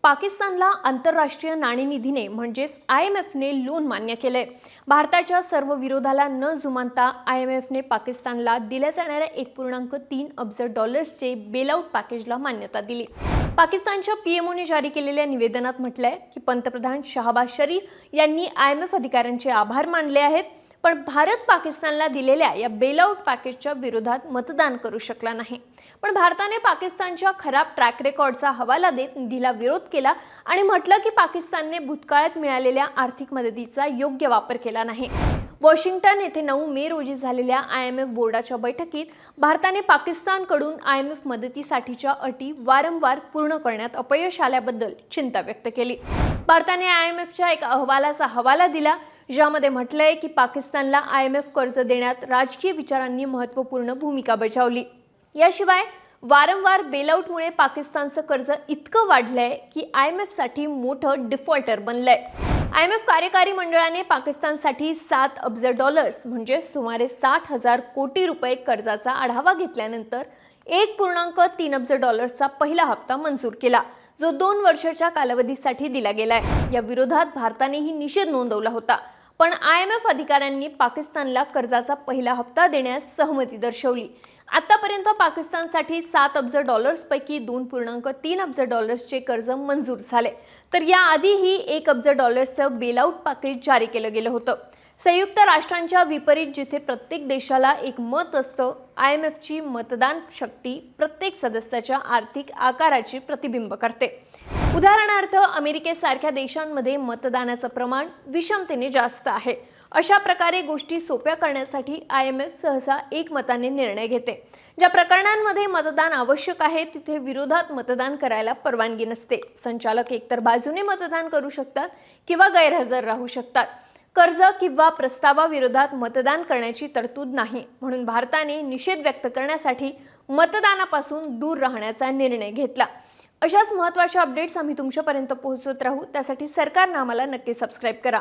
पाकिस्तानला आंतरराष्ट्रीय नाणेनिधीने म्हणजेच IMFने लोन मान्य केले। भारताच्या सर्व विरोधाला न जुमानता IMFने पाकिस्तानला दिल्या जाणाऱ्या 1.3 अब्ज डॉलर्सचे बेलआउट पॅकेजला मान्यता दिली। पाकिस्तानच्या PMOने जारी केलेल्या निवेदनात म्हटलंय की पंतप्रधान शहबाज शरीफ यांनी IMF अधिकाऱ्यांचे आभार मानले आहेत, पण भारत पाकिस्तानला दिलेल्या या बेलआउट पॅकेजच्या विरोधात मतदान करू शकला नाही। पण भारताने पाकिस्तानच्या खराब ट्रॅक रेकॉर्डचा हवाला देत निधीला विरोध केला आणि म्हटलं की पाकिस्तानने भूतकाळात मिळालेल्या आर्थिक मदतीचा योग्य वापर केला नाही। वॉशिंग्टन येथे 9 मे रोजी झालेल्या IMF बोर्डाच्या बैठकीत भारताने पाकिस्तानकडून IMF मदतीसाठीच्या अटी वारंवार पूर्ण करण्यात अपयश आल्याबद्दल चिंता व्यक्त केली। भारताने IMFच्या एका अहवालाचा हवाला दिला ज्यामध्ये म्हटलंय की पाकिस्तानला IMF कर्ज देण्यात राजकीय विचारांनी महत्त्वपूर्ण भूमिका बजावली। याशिवाय वारंवार बेलआउटमुळे पाकिस्तानचं कर्ज इतकं वाढलंय की IMF साठी मोठं डिफॉल्टर बनलंय। IMF कार्यकारी मंडळाने पाकिस्तानसाठी 7 अब्ज डॉलर्स म्हणजे सुमारे 60,000 कोटी रुपये कर्जाचा आढावा घेतल्यानंतर 1.3 अब्ज डॉलर्सचा पहिला हप्ता मंजूर केला, जो 2 वर्षाच्या कालावधीसाठी दिला गेलाय। या विरोधात भारतानेही निषेध नोंदवला होता, पण IMF अधिकाऱ्यांनी पाकिस्तानला कर्जाचा पहिला हप्ता देण्यास सहमती दर्शवली। आतापर्यंत पाकिस्तानसाठी 7 अब्ज डॉलर्सपैकी 2.3 अब्ज डॉलर्सचे कर्ज मंजूर झाले, तर याआधीही 1 अब्ज डॉलर्सचं बेलआउट पॅकेज जारी केलं गेलं होतं। संयुक्त राष्ट्रांच्या विपरीत जिथे प्रत्येक देशाला एक मत असतं, IMFची मतदान शक्ती प्रत्येक सदस्याच्या आर्थिक आकाराची प्रतिबिंब करते। उदाहरणार्थ अमेरिकेसारख्या देशांमध्ये मतदानाचं प्रमाण विषमतेने जास्त आहे। अशा प्रकारे गोष्टी सोप्या करण्यासाठी IMF सहसा एकमताने निर्णय घेते। ज्या प्रकरणांमध्ये मतदान आवश्यक आहे तिथे विरोधात मतदान करायला परवानगी नसते। संचालक एकतर बाजूने मतदान करू शकतात किंवा गैरहजर राहू शकतात। कर्ज किंवा प्रस्तावाविरोधात मतदान करण्याची तरतूद नाही, म्हणून भारताने निषेध व्यक्त करण्यासाठी मतदानापासून दूर राहण्याचा निर्णय घेतला। अशाच महत्त्वाच्या अपडेट्स आम्ही तुमच्यापर्यंत पोहोचवत राहू, त्यासाठी सरकारने आम्हाला नक्की सबस्क्राइब करा।